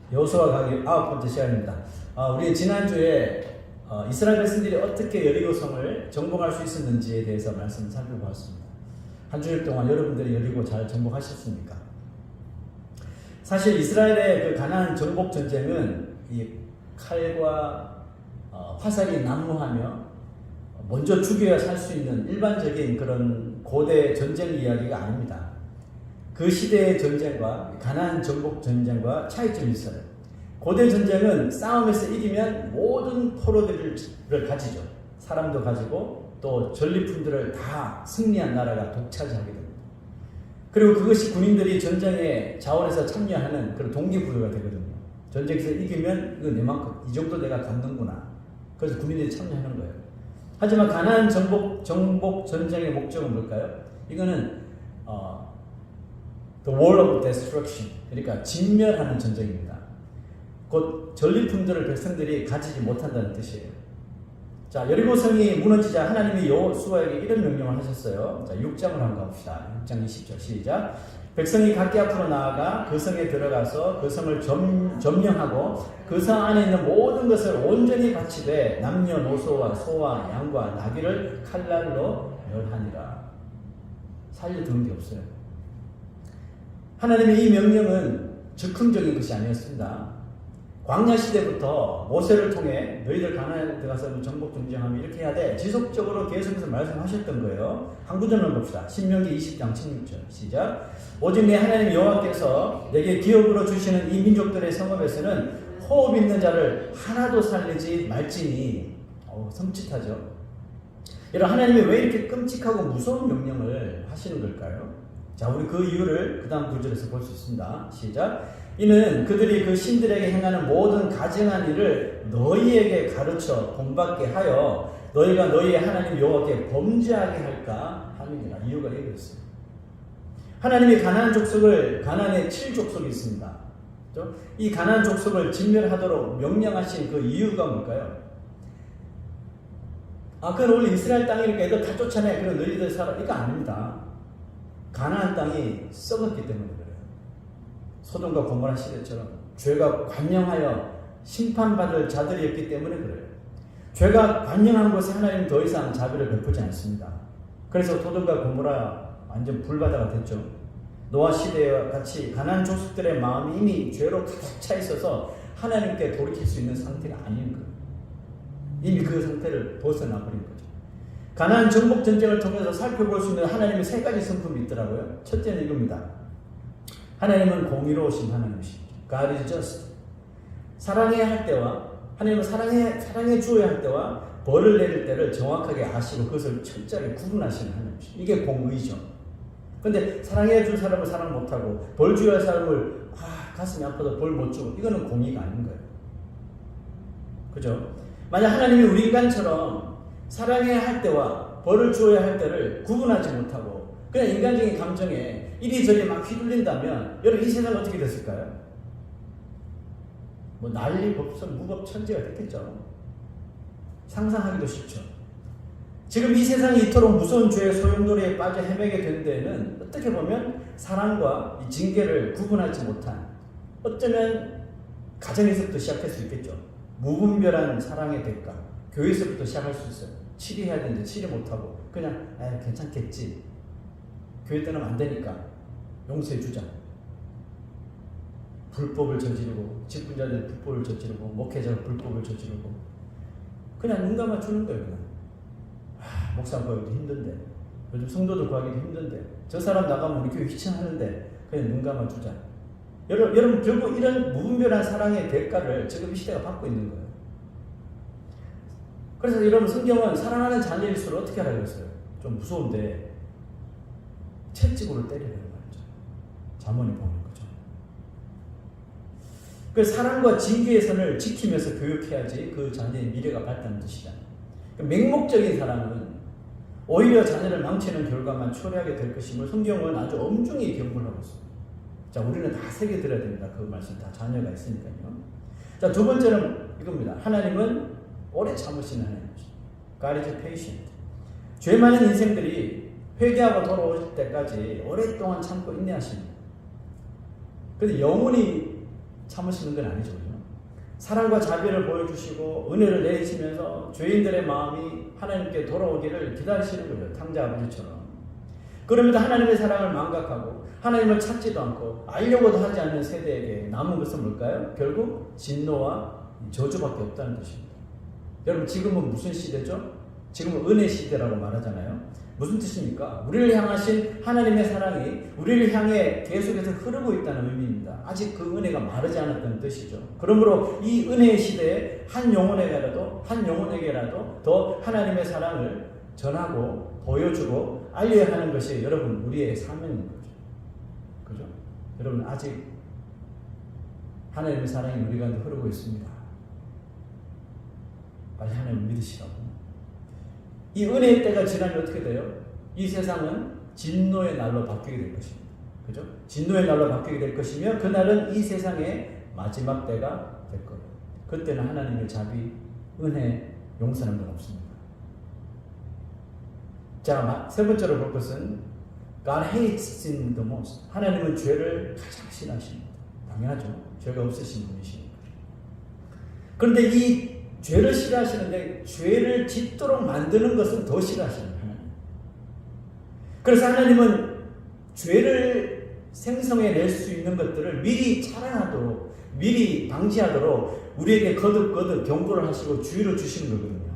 여호수아 강의 9번째 시간입니다. 우리 지난주에 이스라엘 백성들이 어떻게 여리고성을 정복할 수 있었는지에 대해서 말씀을 살펴보았습니다. 한 주일 동안 여러분들이 여리고 잘 정복하셨습니까? 사실 이스라엘의 그 가나안 정복 전쟁은 이 칼과 화살이 난무하며 먼저 죽여야 살 수 있는 일반적인 그런 고대 전쟁 이야기가 아닙니다. 그 시대의 전쟁과 가나안 정복 전쟁과 차이점이 있어요. 고대 전쟁은 싸움에서 이기면 모든 포로들을 가지죠. 사람도 가지고 또 전리품들을 다 승리한 나라가 독차지하게 됩니다. 그리고 그것이 군인들이 전쟁에 자원해서 참여하는 그런 동기부여가 되거든요. 전쟁에서 이기면 이거 내만큼 이 정도 내가 갖는구나. 그래서 군인들이 참여하는 거예요. 하지만 가나안 정복 전쟁의 목적은 뭘까요? 이거는 The War of Destruction, 그러니까 진멸하는 전쟁입니다. 곧 전리품들을 백성들이 가지지 못한다는 뜻이에요. 자, 여리고성이 무너지자 하나님이 여호수아에게 이런 명령을 하셨어요. 자, 6장을 한번 가봅시다. 6장 20절 시작. 백성이 각기 앞으로 나아가 그 성에 들어가서 그 성을 점령하고 그 성 안에 있는 모든 것을 온전히 바치되 남녀노소와 소와 양과 나귀를 칼날로 멸하니라. 살려두는 게 없어요. 하나님의 이 명령은 즉흥적인 것이 아니었습니다. 광야 시대부터 모세를 통해 너희들 가나안에 들어가서 정복 전쟁하면 이렇게 해야 돼. 지속적으로 계속해서 말씀하셨던 거예요. 한 구절만 봅시다. 신명기 20장 16절 시작. 오직 내 하나님 여호와께서 내게 기업으로 주시는 이 민족들의 성읍에서는 호흡 있는 자를 하나도 살리지 말지니. 섬찟하죠. 여러분, 하나님이 왜 이렇게 끔찍하고 무서운 명령을 하시는 걸까요? 자, 우리 그 이유를 그 다음 구절에서 볼 수 있습니다. 시작. 이는 그들이 그 신들에게 행하는 모든 가증한 일을 너희에게 가르쳐 본받게 하여 너희가 너희의 하나님 여호와께 범죄하게 할까 함이니라. 이유가 이거였어요. 하나님이 가나안 족속을, 가나안에 7족속이 있습니다. 이 가나안 족속을 진멸하도록 명령하신 그 이유가 뭘까요? 그건 원래 이스라엘 땅이니까 애들 다 쫓아내. 그럼 너희들 살아. 이거 아닙니다. 가나안 땅이 썩었기 때문에 그래요. 소돔과 고모라 시대처럼 죄가 관영하여 심판받을 자들이었기 때문에 그래요. 죄가 관영한 곳에 하나님 더 이상 자비를 베푸지 않습니다. 그래서 소돔과 고모라 완전 불바다가 됐죠. 노아 시대와 같이 가나안 족속들의 마음이 이미 죄로 가득 차 있어서 하나님께 돌이킬 수 있는 상태가 아닌 거예요. 이미 그 상태를 벗어나 버린 거죠. 가나안 정복 전쟁을 통해서 살펴볼 수 있는 하나님의 세 가지 성품이 있더라고요. 첫째는 이겁니다. 하나님은 공의로우신 하나님이십니다. God is just. 사랑해야 할 때와 하나님은 사랑해 주어야 할 때와 벌을 내릴 때를 정확하게 아시고 그것을 철저하게 구분하시는 하나님이십니다. 이게 공의죠. 그런데 사랑해 줄 사람을 사랑 못하고 벌 주어야 할 사람을 가슴이 아파도 벌 못 주고 이거는 공의가 아닌 거예요. 그죠? 만약 하나님이 우리 인간처럼 사랑해야 할 때와 벌을 주어야 할 때를 구분하지 못하고 그냥 인간적인 감정에 이리저리 막 휘둘린다면 여러분 이 세상은 어떻게 됐을까요? 난리 법석 무법천지가 됐겠죠. 상상하기도 쉽죠. 지금 이 세상이 이토록 무서운 죄의 소용돌이에 빠져 헤매게 된 데에는 어떻게 보면 사랑과 이 징계를 구분하지 못한, 어쩌면 가정에서부터 시작할 수 있겠죠. 무분별한 사랑의 대가, 교회에서부터 시작할 수 있어요. 치료해야 되는데 치료 못하고 그냥 괜찮겠지. 교회 떠나면 안 되니까 용서해 주자. 불법을 저지르고, 직분자들 불법을 저지르고, 목회자가 불법을 저지르고 그냥 눈 감아 주는 거예요. 그냥 목사 구하기도 힘든데, 요즘 성도들 구하기도 힘든데, 저 사람 나가면 우리 교회 휘청하는데 그냥 눈 감아 주자. 여러분 결국 이런 무분별한 사랑의 대가를 지금 이 시대가 받고 있는 거예요. 그래서 여러분 성경은 사랑하는 자녀일수록 어떻게 하라고 했어요? 좀 무서운데 채찍으로 때리라는 말이죠. 잠언에 보는 거죠. 그 사랑과 징계의 선을 지키면서 교육해야지 그 자녀의 미래가 밝다는 뜻이잖아요. 맹목적인 사랑은 오히려 자녀를 망치는 결과만 초래하게 될 것임을 성경은 아주 엄중히 경고를 하고 있습니다. 자, 우리는 다 새겨들어야 됩니다. 그 말씀 다 자녀가 있으니까요. 자, 두 번째는 이겁니다. 하나님은 오래 참으시는 하나님이십니다. God is patient. 죄 많은 인생들이 회개하고 돌아오실 때까지 오랫동안 참고 인내하십니다. 그런데 영원히 참으시는 건 아니죠. 그죠? 사랑과 자비를 보여주시고 은혜를 내리시면서 죄인들의 마음이 하나님께 돌아오기를 기다리시는 거예요. 탕자 아버지처럼. 그러면서 하나님의 사랑을 망각하고 하나님을 찾지도 않고 알려고도 하지 않는 세대에게 남은 것은 뭘까요? 결국 진노와 저주밖에 없다는 것입니다. 여러분 지금은 무슨 시대죠? 지금은 은혜 시대라고 말하잖아요. 무슨 뜻입니까? 우리를 향하신 하나님의 사랑이 우리를 향해 계속해서 흐르고 있다는 의미입니다. 아직 그 은혜가 마르지 않았다는 뜻이죠. 그러므로 이 은혜의 시대에 한 영혼에게라도 더 하나님의 사랑을 전하고 보여주고 알려야 하는 것이 여러분 우리의 사명인 거죠. 그죠? 여러분 아직 하나님의 사랑이 우리 가운데 흐르고 있습니다. 빨리 하나님을 믿으시라고. 이 은혜의 때가 지나면 어떻게 돼요? 이 세상은 진노의 날로 바뀌게 될 것입니다. 그죠? 진노의 날로 바뀌게 될 것이며 그날은 이 세상의 마지막 때가 될 거예요. 그때는 하나님의 자비, 은혜, 용서하는 건 없습니다. 자, 세 번째로 볼 것은 God hates sin the most. 하나님은 죄를 가장 싫어하십니다. 당연하죠. 죄가 없으신 분이시니까. 그런데 이 죄를 싫어하시는데 죄를 짓도록 만드는 것은 더 싫어하시는 하나님. 그래서 하나님은 죄를 생성해낼 수 있는 것들을 미리 차단하도록, 미리 방지하도록 우리에게 거듭거듭 경고를 하시고 주의를 주시는 거거든요.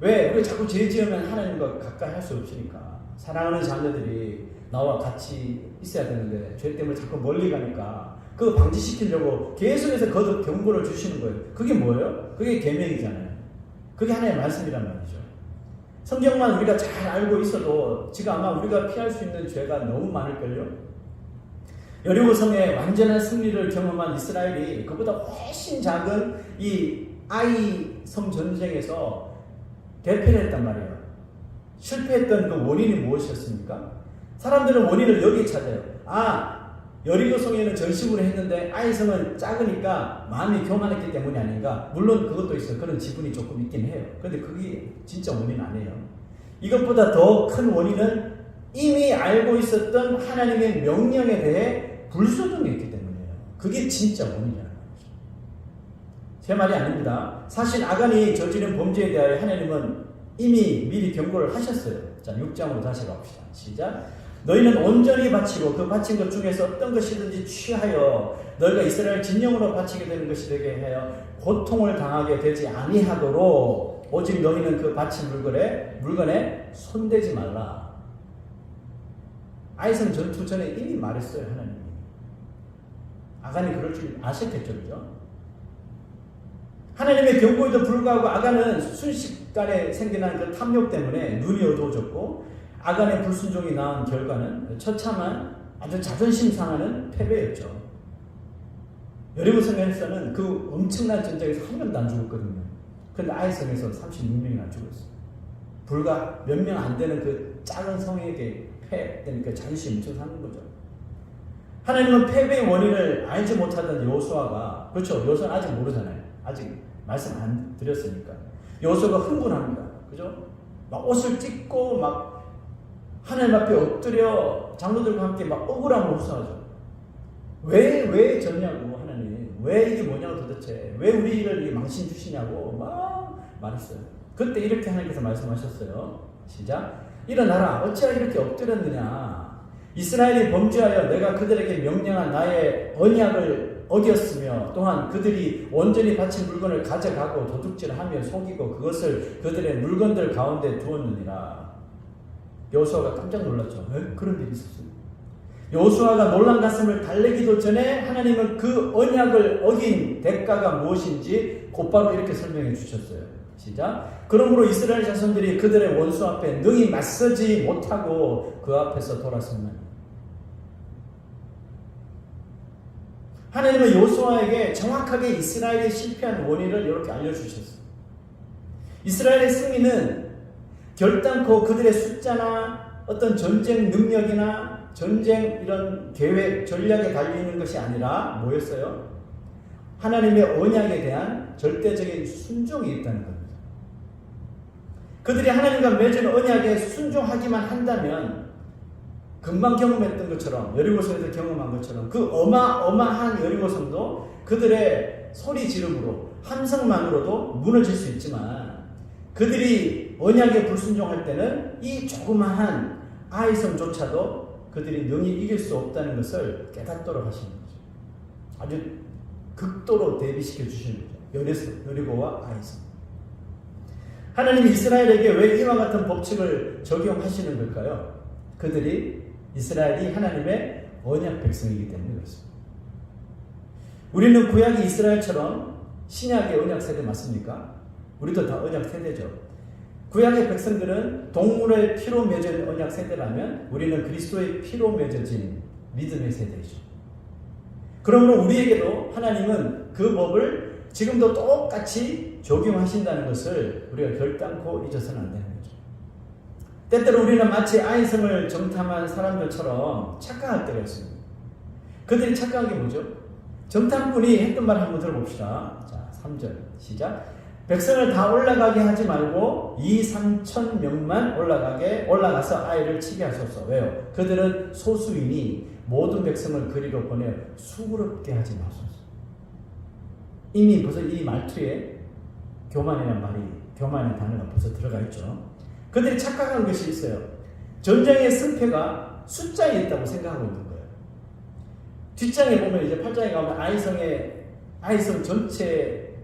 왜? 우리가 자꾸 죄 지으면 하나님과 가까이 할 수 없으니까. 사랑하는 자녀들이 나와 같이 있어야 되는데 죄 때문에 자꾸 멀리 가니까 그거 방지시키려고 계속해서 거듭 경고를 주시는 거예요. 그게 뭐예요? 그게 계명이잖아요. 그게 하나님의 말씀이란 말이죠. 성경만 우리가 잘 알고 있어도 지금 아마 우리가 피할 수 있는 죄가 너무 많을걸요. 여리고 성의 완전한 승리를 경험한 이스라엘이 그보다 훨씬 작은 이 아이 성 전쟁에서 대패를 했단 말이에요. 실패했던 그 원인이 무엇이었습니까? 사람들은 원인을 여기에 찾아요. 여리고 성에는 전심으로 했는데 아이성은 작으니까 마음이 교만했기 때문이 아닌가. 물론 그것도 있어요. 그런 지분이 조금 있긴 해요. 그런데 그게 진짜 원인 아니에요. 이것보다 더 큰 원인은 이미 알고 있었던 하나님의 명령에 대해 불순종했기 때문이에요. 그게 진짜 원인이라는 거죠. 제 말이 아닙니다. 사실 아간이 저지른 범죄에 대하여 하나님은 이미 미리 경고를 하셨어요. 자, 6장으로 다시 가봅시다. 시작. 너희는 온전히 바치고 그 바친 것 중에서 어떤 것이든지 취하여 너희가 이스라엘 진영으로 바치게 되는 것이 되게 하여 고통을 당하게 되지 아니하도록 오직 너희는 그 바친 물건에 손대지 말라. 아이성 전투 전에 이미 말했어요. 하나님이. 아간이 그럴 줄 아셨겠죠. 그죠? 하나님의 경고에도 불구하고 아간은 순식간에 생겨난 그 탐욕 때문에 눈이 어두워졌고 아간의 불순종이 낳은 결과는 처참한 아주 자존심 상하는 패배였죠. 여리고 성에서는 그 엄청난 전쟁에서 한 명도 안 죽었거든요. 그런데 아이성에서 36명이나 죽었어요. 불과 몇 명 안 되는 그 작은 성에게 패되니까 자존심이 엄청 상한 거죠. 하나님은 패배의 원인을 알지 못하던 여호수아가, 그렇죠? 여호수아는 아직 모르잖아요. 아직 말씀 안 드렸으니까. 여호수아가 흥분합니다. 그죠? 막 옷을 찢고 막 하나님 앞에 엎드려 장로들과 함께 막 억울함을 호소하죠. 왜 졌냐고 하나님. 왜 이게 뭐냐고 도대체. 왜 우리를 망신 주시냐고 막 말했어요. 그때 이렇게 하나님께서 말씀하셨어요. 시작. 일어나라. 어찌하여 이렇게 엎드렸느냐. 이스라엘이 범죄하여 내가 그들에게 명령한 나의 언약을 어겼으며 또한 그들이 온전히 바친 물건을 가져가고 도둑질하며 속이고 그것을 그들의 물건들 가운데 두었느니라. 여호수아가 깜짝 놀랐죠. 왜? 그런 일이 있었어요. 여호수아가 놀란 가슴을 달래기도 전에 하나님은 그 언약을 어긴 대가가 무엇인지 곧바로 이렇게 설명해 주셨어요. 시작. 그러므로 이스라엘 자손들이 그들의 원수 앞에 능히 맞서지 못하고 그 앞에서 돌아섰나니. 하나님은 여호수아에게 정확하게 이스라엘이 실패한 원인을 이렇게 알려주셨어요. 이스라엘의 승리는 결단코 그들의 숫자나 어떤 전쟁 능력이나 전쟁 이런 계획, 전략에 달려있는 것이 아니라 뭐였어요? 하나님의 언약에 대한 절대적인 순종이 있다는 겁니다. 그들이 하나님과 맺은 언약에 순종하기만 한다면 금방 경험했던 것처럼 여리고성에서 경험한 것처럼 그 어마어마한 여리고성도 그들의 소리 지름으로 함성만으로도 무너질 수 있지만 그들이 언약에 불순종할 때는 이 조그마한 아이성조차도 그들이 능히 이길 수 없다는 것을 깨닫도록 하시는 거죠. 아주 극도로 대비시켜 주시는 거죠. 여리고와 아이성. 하나님이 이스라엘에게 왜 이와 같은 법칙을 적용하시는 걸까요? 이스라엘이 하나님의 언약 백성이기 때문에 그렇습니다. 우리는 구약이 이스라엘처럼 신약의 언약 세대 맞습니까? 우리도 다 언약 세대죠. 구약의 백성들은 동물의 피로 맺은 언약 세대라면 우리는 그리스도의 피로 맺어진 믿음의 세대이죠. 그러므로 우리에게도 하나님은 그 법을 지금도 똑같이 적용하신다는 것을 우리가 결단코 잊어서는 안 되는 거죠. 때때로 우리는 마치 아이성을 정탐한 사람들처럼 착각할 때가 있습니다. 그들이 착각한 게 뭐죠? 정탐꾼이 했던 말 한번 들어봅시다. 자, 3절 시작. 백성을 다 올라가게 하지 말고 2,3천 명만 올라가서 아이를 치게 하소서. 왜요? 그들은 소수이니 모든 백성을 그리로 보내 수고롭게 하지 마소서. 이미 벌써 이 말투에 교만의 단어가 벌써 들어가 있죠. 그들이 착각한 것이 있어요. 전쟁의 승패가 숫자에 있다고 생각하고 있는 거예요. 뒷장에 보면 이제 8장에 가면 아이성 전체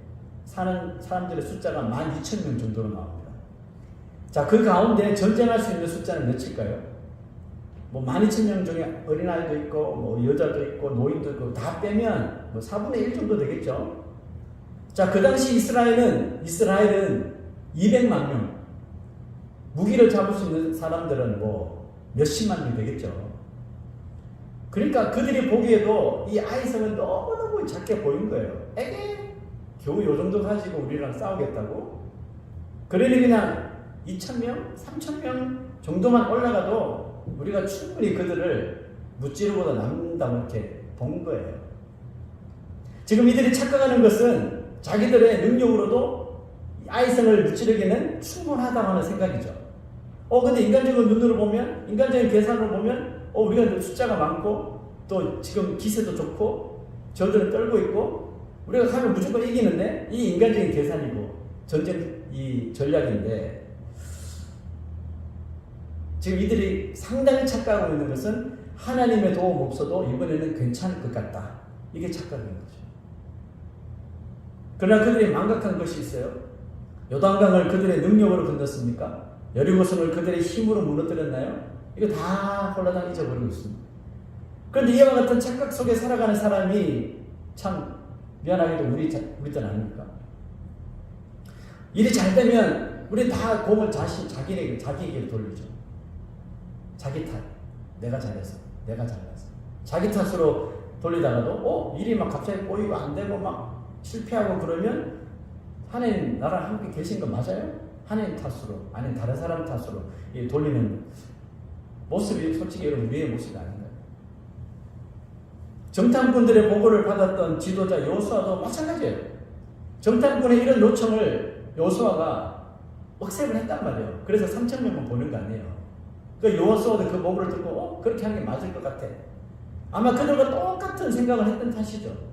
사는 사람들의 숫자가 12,000명 정도로 나옵니다. 자, 그 가운데 전쟁할 수 있는 숫자는 몇일까요? 12,000명 중에 어린아이도 있고, 여자도 있고, 노인도 있고, 다 빼면 4분의 1 정도 되겠죠? 자, 그 당시 이스라엘은 200만 명. 무기를 잡을 수 있는 사람들은 몇십만 명 되겠죠. 그러니까 그들이 보기에도 이 아이성은 너무너무 작게 보인 거예요. 겨우 요 정도 가지고 우리랑 싸우겠다고? 그러니 그냥 2,000명, 3,000명 정도만 올라가도 우리가 충분히 그들을 무찌르보다 남는다고 이렇게 본 거예요. 지금 이들이 착각하는 것은 자기들의 능력으로도 아이성을 무찌르기는 충분하다고 하는 생각이죠. 근데 인간적인 눈으로 보면, 인간적인 계산으로 보면, 우리가 숫자가 많고, 또 지금 기세도 좋고, 저들은 떨고 있고, 우리가 가면 무조건 이기는데, 이 인간적인 계산이고, 전쟁 이 전략인데, 지금 이들이 상당히 착각하고 있는 것은 하나님의 도움 없어도 이번에는 괜찮을 것 같다. 이게 착각인 거죠. 그러나 그들이 망각한 것이 있어요. 요단강을 그들의 능력으로 건넜습니까? 여리고성을 그들의 힘으로 무너뜨렸나요? 이거 다 홀라당 잊어버리고 있습니다. 그런데 이와 같은 착각 속에 살아가는 사람이 참 미안하게도 우리 땐 아닙니까? 일이 잘 되면 우리 다 공을 자기에게 돌리죠. 자기 탓. 내가 잘해서. 자기 탓으로 돌리다가도 일이 막 갑자기 꼬이고 안 되고 막 실패하고 그러면 하나님 나랑 함께 계신 거 맞아요? 하나님 탓으로 아니면 다른 사람 탓으로 돌리는 모습이 솔직히 여러분 우리의 모습이 아닌가요? 정탐꾼들의 보고를 받았던 지도자 여호수아도 마찬가지예요. 정탐꾼의 이런 요청을 여호수아가 억셉을 했단 말이에요. 그래서 3,000명만 보는 거 아니에요. 그러니까 여호수아도 그 보고를 듣고 그렇게 하는 게 맞을 것 같아. 아마 그들과 똑같은 생각을 했던 탓이죠.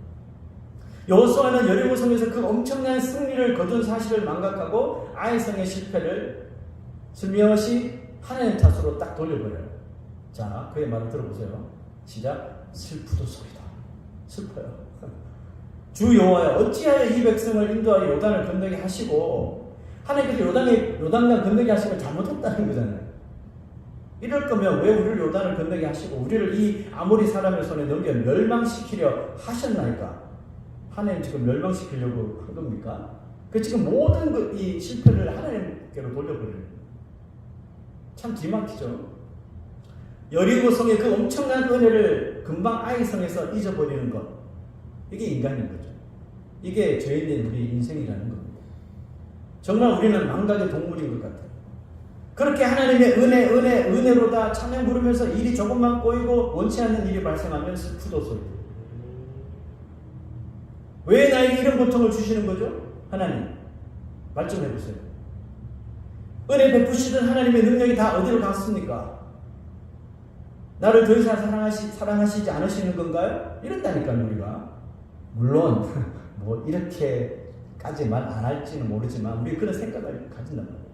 여호수아는 여리고성에서 그 엄청난 승리를 거둔 사실을 망각하고 아이성의 실패를 슬며시 하나님 탓으로 딱 돌려버려요. 자, 그의 말을 들어보세요. 시작. 슬프도소이다. 슬퍼요. 주 여호와여 어찌하여 이 백성을 인도하여 요단을 건너게 하시고 하나님께서 요단강 건너게 하시면 잘못했다는 거잖아요. 이럴 거면 왜 우리를 요단을 건너게 하시고 우리를 이 아모리 사람의 손에 넘겨 멸망시키려 하셨나이까? 하나님 지금 멸망시키려고 한 겁니까? 그 지금 모든 이 실패를 하나님께로 돌려버리는 참 기막히죠. 여리고성의 그 엄청난 은혜를 금방 아이성에서 잊어버리는 것, 이게 인간인 거죠. 이게 죄인된 우리 인생이라는 겁니다. 정말 우리는 망각의 동물인 것 같아요. 그렇게 하나님의 은혜로다 찬양 부르면서 일이 조금만 꼬이고 원치 않는 일이 발생하면 슬프도소이다. 왜 나에게 이런 고통을 주시는 거죠? 하나님, 말 좀 해보세요. 은혜 베푸시던 하나님의 능력이 다 어디로 갔습니까? 나를 더 이상 사랑하시지 않으시는 건가요? 이런다니까요, 우리가. 물론 뭐 이렇게까지 말 안 할지는 모르지만 우리 그런 생각을 가진단 말이에요.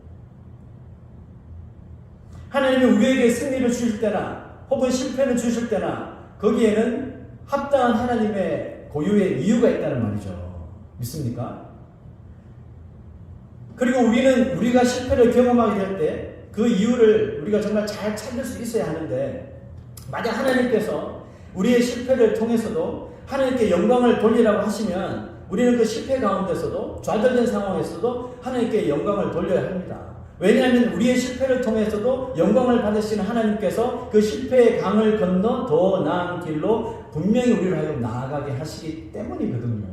하나님이 우리에게 승리를 주실 때나 혹은 실패를 주실 때나 거기에는 합당한 하나님의 고유의 이유가 있다는 말이죠. 믿습니까? 그리고 우리가 실패를 경험하게 될 때 그 이유를 우리가 정말 잘 찾을 수 있어야 하는데, 만약 하나님께서 우리의 실패를 통해서도 하나님께 영광을 돌리라고 하시면 우리는 그 실패 가운데서도 좌절된 상황에서도 하나님께 영광을 돌려야 합니다. 왜냐하면 우리의 실패를 통해서도 영광을 받으시는 하나님께서 그 실패의 강을 건너 더 나은 길로 분명히 우리를 하여금 나아가게 하시기 때문이거든요.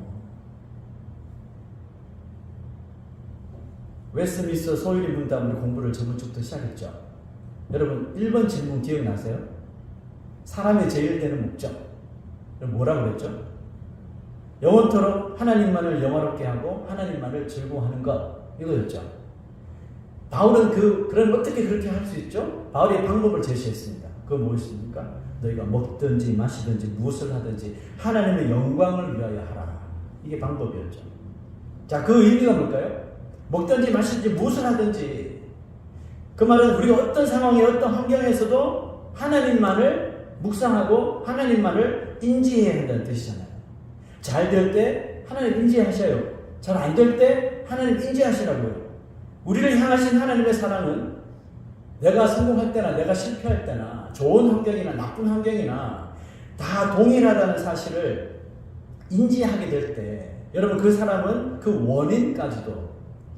웨스트민스터 소유리 문답 공부를 저번 주부터 시작했죠. 여러분 1번 질문 기억나세요? 사람의 제일 되는 목적. 뭐라고 그랬죠? 영원토록 하나님만을 영화롭게 하고 하나님만을 즐거워하는 것. 이거였죠. 바울은 그럼 어떻게 그렇게 할 수 있죠? 바울이 방법을 제시했습니다. 그거 무엇입니까? 너희가 먹든지 마시든지 무엇을 하든지 하나님의 영광을 위하여 하라. 이게 방법이었죠. 자, 그 의미가 뭘까요? 먹든지 마시든지 무엇을 하든지, 그 말은 우리가 어떤 상황에 어떤 환경에서도 하나님만을 묵상하고 하나님만을 인지해야 한다는 뜻이잖아요. 잘 될 때 하나님 인지하셔요. 잘 안 될 때 하나님 인지하시라고요. 우리를 향하신 하나님의 사랑은 내가 성공할 때나 내가 실패할 때나 좋은 환경이나 나쁜 환경이나 다 동일하다는 사실을 인지하게 될 때, 여러분 그 사람은 그 원인까지도,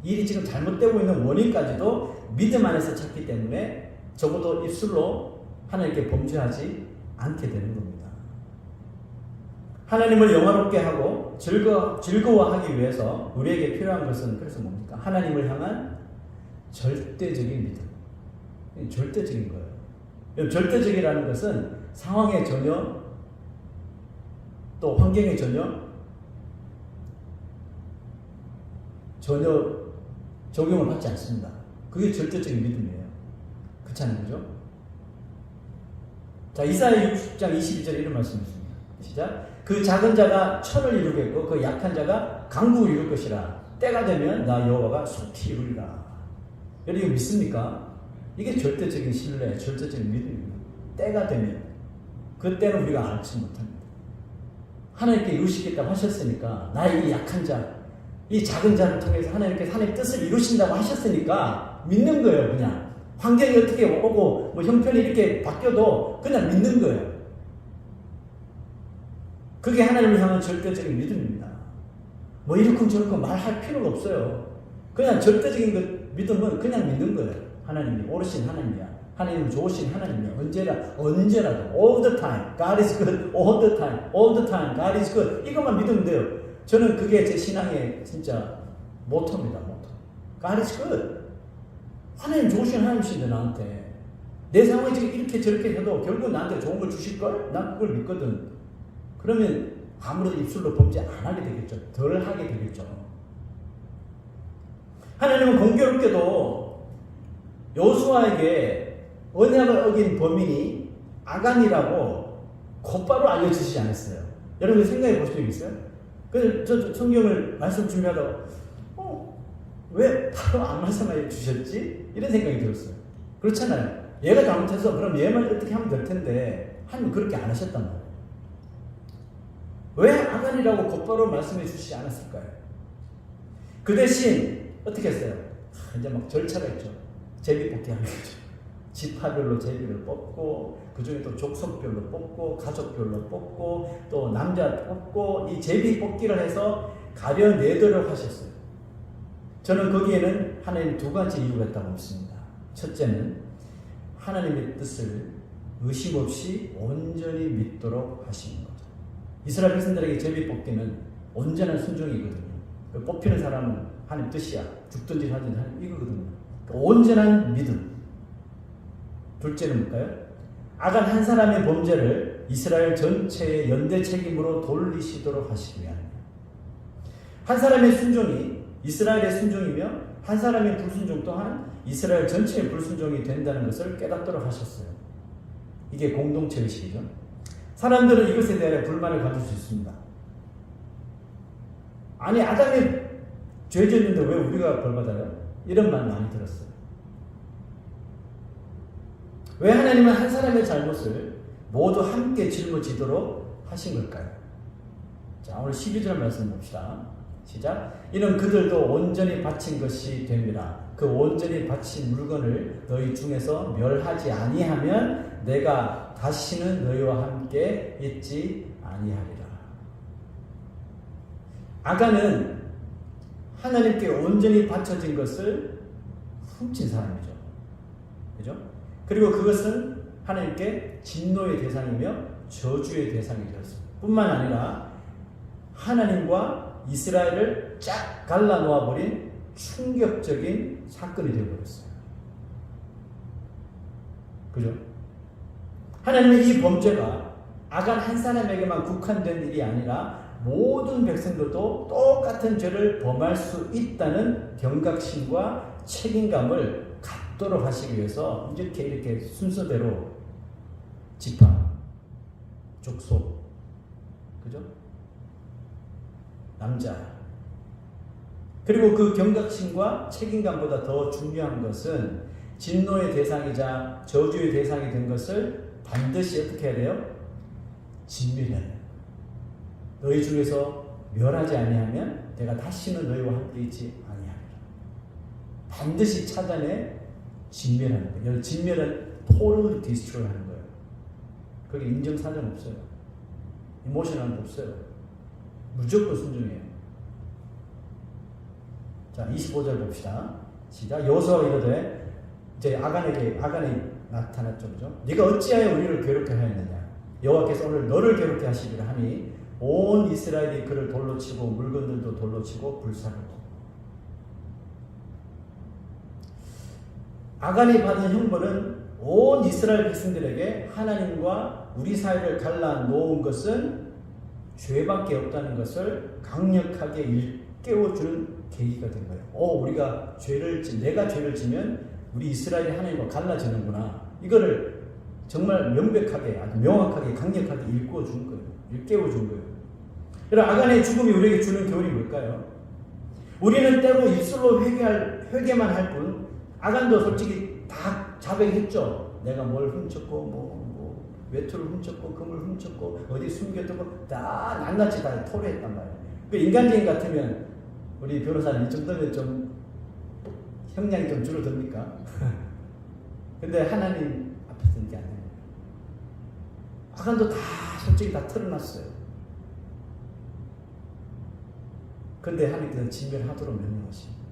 일이 지금 잘못되고 있는 원인까지도 믿음 안에서 찾기 때문에 적어도 입술로 하나님께 범죄하지 않게 되는 겁니다. 하나님을 영화롭게 하고 즐거워하기 위해서 우리에게 필요한 것은 그래서 뭡니까? 하나님을 향한 절대적인 믿음. 절대적인 거예요. 절대적이라는 것은 상황에 전혀 또 환경에 전혀 적용을 받지 않습니다. 그게 절대적인 믿음이에요. 그렇잖아요, 그죠? 자, 이사야 60장 22절에 이런 말씀이 있습니다. 시작. 그 작은 자가 천을 이루겠고 그 약한 자가 강국을 이룰 것이라. 때가 되면 나 여호와가 속히 이루리라. 여러분 이거 믿습니까? 이게 절대적인 신뢰, 절대적인 믿음입니다. 때가 되면, 그때는 우리가 알지 못합니다. 하나님께 이루시겠다고 하셨으니까, 나의 이 약한 자, 이 작은 자를 통해서 하나님께서 하나님의 뜻을 이루신다고 하셨으니까 믿는 거예요. 그냥 환경이 어떻게 오고 뭐 형편이 이렇게 바뀌어도 그냥 믿는 거예요. 그게 하나님을 향한 절대적인 믿음입니다. 뭐 이렇쿵저렇쿵 말할 필요가 없어요. 그냥 절대적인 그 믿음은 그냥 믿는 거예요. 하나님이 오르신 하나님이야. 하나님은 좋으신 하나님이야. 언제라도 all the time God is good. all the time God is good. 이것만 믿으면 돼요. 저는 그게 제 신앙의 진짜 모토입니다. 모토. God is good. 하나님 좋으신 하나님이신데 나한테 내 상황이 지금 이렇게 저렇게 해도 결국 나한테 좋은 걸 주실걸? 난 그걸 믿거든. 그러면 아무래도 입술로 범죄 안 하게 되겠죠. 덜 하게 되겠죠. 하나님은 공교롭게도 여호수아에게 언약을 어긴 범인이 아간이라고 곧바로 알려주시지 않았어요. 여러분 생각해 보신 적 있어요? 그래서 저 성경을 말씀 준비하다가 왜 바로 안 말씀해 주셨지? 이런 생각이 들었어요. 그렇잖아요. 얘가 잘못해서 그럼 얘만 어떻게 하면 될 텐데 하나님 그렇게 안 하셨단 말이에요. 왜 아간이라고 곧바로 말씀해 주시지 않았을까요? 그 대신 어떻게 했어요? 이제 막 절차가 있죠. 제비뽑기 하는 거죠. 지파별로 제비를 뽑고 그 중에 또 족속별로 뽑고 가족별로 뽑고 또 남자 뽑고 이 제비 뽑기를 해서 가려내도록 하셨어요. 저는 거기에는 하나님 두 가지 이유가 있다고 믿습니다. 첫째는 하나님의 뜻을 의심 없이 온전히 믿도록 하시는 거죠. 이스라엘 백성들에게 제비 뽑기는 온전한 순종이거든요. 뽑히는 사람은 하나님 뜻이야. 죽든지 하든지 하나님 이거거든요. 그러니까 온전한 믿음. 둘째는 뭘까요? 아간 한 사람의 범죄를 이스라엘 전체의 연대 책임으로 돌리시도록 하시기 위함입니다. 한 사람의 순종이 이스라엘의 순종이며 한 사람의 불순종 또한 이스라엘 전체의 불순종이 된다는 것을 깨닫도록 하셨어요. 이게 공동체 의식이죠. 사람들은 이것에 대해 불만을 가질 수 있습니다. 아니 아담이 죄 지었는데 왜 우리가 벌 받아요? 이런 말 많이 들었어요. 왜 하나님은 한 사람의 잘못을 모두 함께 짊어지도록 하신 걸까요? 자, 오늘 12절 말씀 봅시다. 시작. 이는 그들도 온전히 바친 것이 됩니다. 그 온전히 바친 물건을 너희 중에서 멸하지 아니하면 내가 다시는 너희와 함께 있지 아니하리라. 아간은 하나님께 온전히 바쳐진 것을 훔친 사람이죠. 그죠? 그리고 그것은 하나님께 진노의 대상이며 저주의 대상이 되었습니다. 뿐만 아니라 하나님과 이스라엘을 쫙 갈라놓아버린 충격적인 사건이 되어버렸어요. 그죠? 하나님은 이 범죄가 아간 한 사람에게만 국한된 일이 아니라 모든 백성들도 똑같은 죄를 범할 수 있다는 경각심과 책임감을 갖도록 하시기 위해서 이렇게 순서대로 지파, 족속, 그죠? 남자. 그리고 그 경각심과 책임감보다 더 중요한 것은 진노의 대상이자 저주의 대상이 된 것을 반드시 어떻게 해야 돼요? 진멸해야 돼요. 너희 중에서 멸하지 아니하면 내가 다시는 너희와 함께 있지 아니하리라. 반드시 찾아내 진멸하는 거예요. 진멸은 total destroy 하는 거예요. 거기 인정사정 없어요. 이모션은 없어요. 무조건 순종해요. 자, 25절 봅시다. 시작. 여호수아가 이르되 이제 아간이 나타났죠, 그죠? 네가 어찌하여 우리를 괴롭게 하였느냐? 여호와께서 오늘 너를 괴롭게 하시리라 하니 온 이스라엘이 그를 돌로 치고 물건들도 돌로 치고 불사르고. 아간이 받은 형벌은 온 이스라엘 백성들에게 하나님과 우리 사이를 갈라놓은 것은 죄밖에 없다는 것을 강력하게 일깨워주는 계기가 된 거예요. 우리가 내가 죄를 지면 우리 이스라엘이 하나님과 갈라지는구나. 이거를 정말 명백하게, 아주 명확하게, 강력하게 일깨워준 거예요. 일깨워준 거예요. 그럼 아간의 죽음이 우리에게 주는 교훈이 뭘까요? 우리는 때로 입술로 회개만 할 뿐, 아간도 솔직히 다 자백했죠. 내가 뭘 훔쳤고, 외투를 훔쳤고, 금을 훔쳤고, 어디 숨겨두고, 다 낱낱이 다 토로했단 말이에요. 그 인간적인 같으면, 우리 변호사는 이 정도면 좀, 형량이 좀 줄어듭니까? 근데 하나님 앞에서 이게 안 돼요. 아간도 다 솔직히 다 털어놨어요. 근데 하나님께서는 진멸하도록 명령하십니다.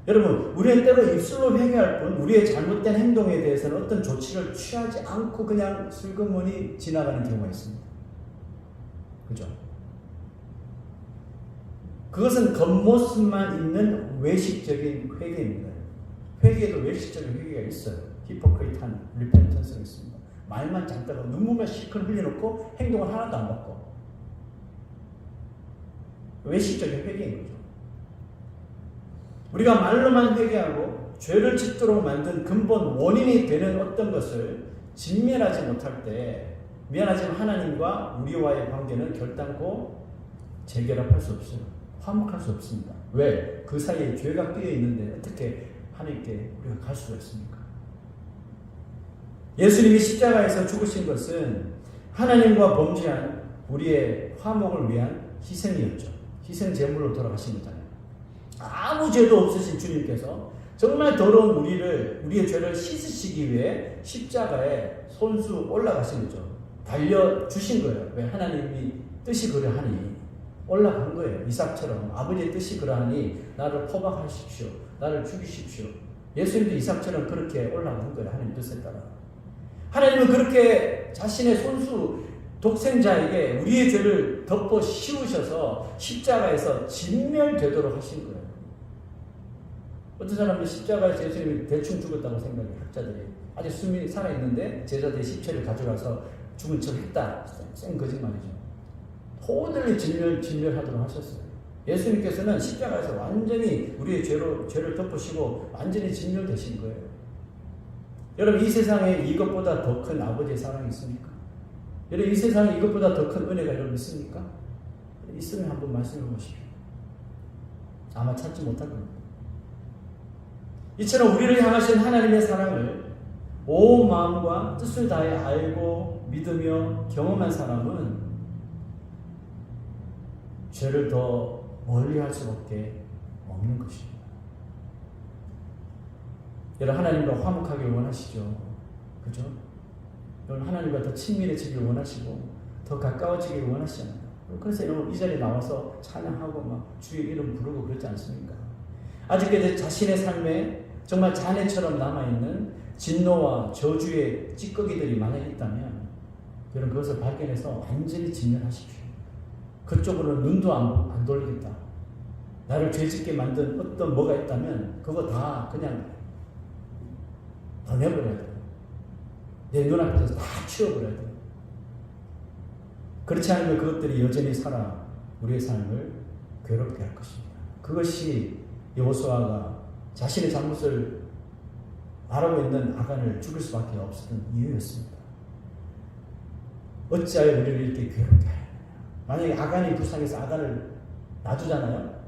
여러분, 우리는 때로 입술로 회개할 뿐 우리의 잘못된 행동에 대해서는 어떤 조치를 취하지 않고 그냥 슬그머니 지나가는 경우가 있습니다. 그죠? 그것은 겉모습만 있는 외식적인 회개입니다. 회개에도 외식적인 회개가 있어요. 히포크리트한 리펜턴스가 있습니다. 말만 잠깐 눈물만 실컷 흘려놓고 행동을 하나도 안 받고 외식적인 회개인 거죠. 우리가 말로만 회개하고 죄를 짓도록 만든 근본 원인이 되는 어떤 것을 진멸하지 못할 때 미안하지만 하나님과 우리와의 관계는 결단코 재결합할 수 없어요. 화목할 수 없습니다. 왜? 그 사이에 죄가 끼어 있는데 어떻게 하나님께 우리가 갈 수가 있습니까? 예수님이 십자가에서 죽으신 것은 하나님과 범죄한 우리의 화목을 위한 희생이었죠. 희생 제물로 돌아가신 거잖아요. 아무 죄도 없으신 주님께서 정말 더러운 우리의 죄를 씻으시기 위해 십자가에 손수 올라가신 거죠. 달려주신 거예요. 왜? 하나님이 뜻이 그러하니 올라간 거예요. 이삭처럼 아버지의 뜻이 그러하니 나를 포박하십시오. 나를 죽이십시오. 예수님도 이삭처럼 그렇게 올라간 거예요. 하나님 뜻에 따라. 하나님은 그렇게 자신의 손수 독생자에게 우리의 죄를 덮어 씌우셔서 십자가에서 진멸되도록 하신 거예요. 어떤 사람들이 십자가에서 예수님이 대충 죽었다고 생각해요. 학자들이. 아직 숨이 살아있는데 제자들이 십체를 가져가서 죽은 척 했다. 쌩 거짓말이죠. 호들리 진멸하도록 하셨어요. 예수님께서는 십자가에서 완전히 우리의 죄를 덮으시고 완전히 진멸되신 거예요. 여러분 이 세상에 이것보다 더 큰 아버지의 사랑이 있습니까? 여러분 이 세상에 이것보다 더 큰 은혜가 여러분 있습니까? 있으면 한번 말씀해 보십시오. 아마 찾지 못할 겁니다. 이처럼 우리를 향하신 하나님의 사랑을 온 마음과 뜻을 다해 알고 믿으며 경험한 사람은 죄를 더 멀리 할 수밖에 없는 것입니다. 여러분 하나님과 화목하길 원하시죠? 그죠? 여러분 하나님과 더 친밀해지길 원하시고 더 가까워지길 원하시잖아요. 그래서 여러분 이 자리에 나와서 찬양하고 막 주의 이름 부르고 그러지 않습니까? 아직까지 자신의 삶에 정말 잔해처럼 남아있는 진노와 저주의 찌꺼기들이 만약 있다면 여러분 그것을 발견해서 완전히 진멸하십시오. 그쪽으로는 눈도 안 돌리겠다. 나를 죄짓게 만든 어떤 뭐가 있다면 그거 다 그냥 보내버려야 돼요. 내 눈앞에서 다 치워버려야 돼요. 그렇지 않으면 그것들이 여전히 살아 우리의 삶을 괴롭게 할 것입니다. 그것이 여호수아가 자신의 잘못을 알고 있는 아간을 죽일 수밖에 없었던 이유였습니다. 어찌하여 우리를 이렇게 괴롭게 하느냐. 만약에 아간이 불쌍해서 아간을 놔두잖아요.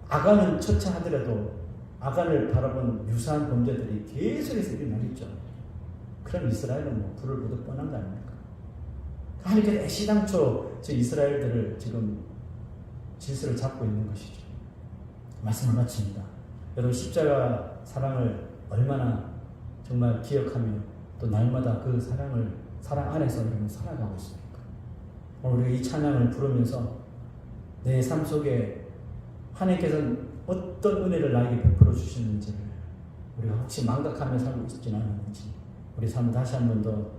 아간은 처차하더라도 아간을 바라본 유사한 범죄들이 계속해서 일어나겠죠. 그럼 이스라엘은 뭐 불을 보듯 뻔한 거 아닙니까? 하나님께서 애시당초 저 이스라엘들을 지금 질서를 잡고 있는 것이죠. 말씀을 마칩니다. 여러분 십자가 사랑을 얼마나 정말 기억하며 또 날마다 그 사랑 안에서 여러분 살아가고 있습니까? 오늘 우리가 이 찬양을 부르면서 내 삶 속에 하나님께서는 어떤 은혜를 나에게 베풀어 주시는지를 우리가 혹시 망각하며 살고 있지는 않았는지 우리 삶을 다시 한 번 더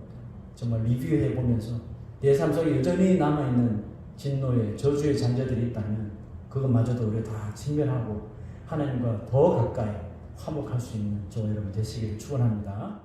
정말 리뷰해 보면서 내 삶 속에 여전히 남아있는 진노의 저주의 잔재들이 있다면 그것마저도 우리가 다 직면하고 하나님과 더 가까이 화목할 수 있는 저와 여러분 되시기를 축원합니다.